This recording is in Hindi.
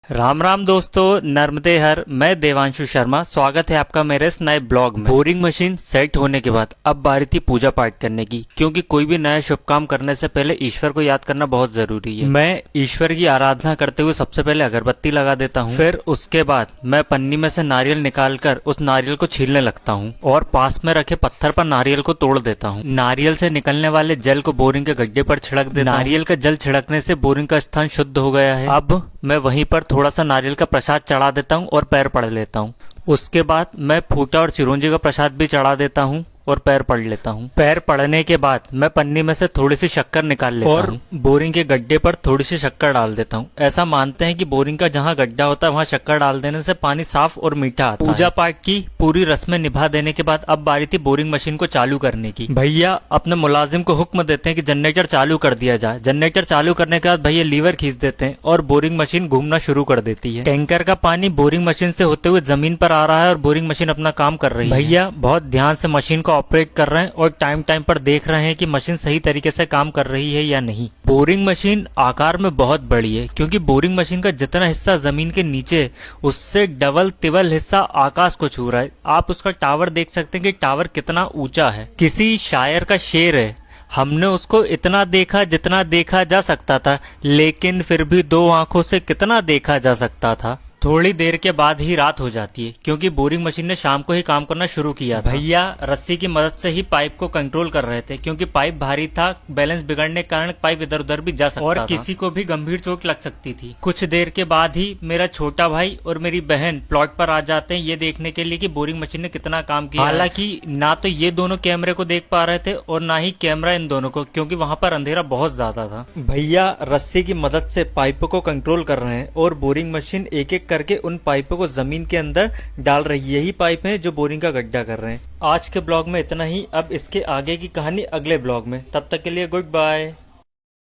राम राम दोस्तों, नर्मदे हर। मैं देवांशु शर्मा, स्वागत है आपका मेरे इस नए ब्लॉग में। बोरिंग मशीन सेट होने के बाद अब बारी थी पूजा पाठ करने की, क्योंकि कोई भी नया शुभ काम करने से पहले ईश्वर को याद करना बहुत जरूरी है। मैं ईश्वर की आराधना करते हुए सबसे पहले अगरबत्ती लगा देता हूँ। फिर उसके बाद मैं पन्नी में से नारियल निकाल कर उस नारियल को छीलने लगता हूँ और पास में रखे पत्थर पर नारियल को तोड़ देता हूँ। नारियल से निकलने वाले जल को बोरिंग के गड्ढे पर छिड़क देता हूँ। नारियल का जल छिड़कने से बोरिंग का स्थान शुद्ध हो गया है। अब मैं वहीं पर थोड़ा सा नारियल का प्रसाद चढ़ा देता हूँ और पैर पड़ लेता हूँ। उसके बाद मैं फूटा और चिरौंजी का प्रसाद भी चढ़ा देता हूँ और पैर पड़ लेता हूँ। पैर पड़ने के बाद मैं पन्नी में से थोड़ी सी शक्कर निकाल लेता हूँ और बोरिंग के गड्ढे पर थोड़ी सी शक्कर डाल देता हूँ। ऐसा मानते हैं कि बोरिंग का जहाँ गड्ढा होता है वहाँ शक्कर डाल देने से पानी साफ और मीठा आता है। पूजा पाठ की पूरी रस्में निभा देने के बाद अब बारी थी बोरिंग मशीन को चालू करने की। भैया अपने मुलाजिम को हुक्म देते हैं कि जनरेटर चालू कर दिया जाए। जनरेटर चालू करने के बाद भैया लीवर खींच देते हैं और बोरिंग मशीन घूमना शुरू कर देती है। टैंकर का पानी बोरिंग मशीन से होते हुए जमीन पर आ रहा है और बोरिंग मशीन अपना काम कर रही है। भैया बहुत ध्यान से मशीन को ऑपरेट कर रहे हैं और टाइम टाइम पर देख रहे हैं कि मशीन सही तरीके से काम कर रही है या नहीं। बोरिंग मशीन आकार में बहुत बड़ी है, क्योंकि बोरिंग मशीन का जितना हिस्सा जमीन के नीचे उससे डबल तिबल हिस्सा आकाश को छू रहा है। आप उसका टावर देख सकते हैं कि टावर कितना ऊंचा है। किसी शायर का शेर है, हमने उसको इतना देखा जितना देखा जा सकता था, लेकिन फिर भी दो आंखों से कितना देखा जा सकता था। थोड़ी देर के बाद ही रात हो जाती है, क्योंकि बोरिंग मशीन ने शाम को ही काम करना शुरू किया था। भैया रस्सी की मदद से ही पाइप को कंट्रोल कर रहे थे, क्योंकि पाइप भारी था। बैलेंस बिगड़ने के कारण पाइप इधर उधर भी जा सकता था और किसी को भी गंभीर चोट लग सकती थी। कुछ देर के बाद ही मेरा छोटा भाई और मेरी बहन प्लॉट पर आ जाते हैं, ये देखने के लिए कि बोरिंग मशीन ने कितना काम किया। हालांकि ना तो ये दोनों कैमरे को देख पा रहे थे और ना ही कैमरा इन दोनों को, क्योंकि वहां पर अंधेरा बहुत ज्यादा था। भैया रस्सी की मदद से पाइपों को कंट्रोल कर रहे हैं और बोरिंग मशीन एक एक करके उन पाइपों को जमीन के अंदर डाल रही है। यही पाइप हैं जो बोरिंग का गड्ढा कर रहे हैं। आज के ब्लॉग में इतना ही। अब इसके आगे की कहानी अगले ब्लॉग में। तब तक के लिए गुड बाय।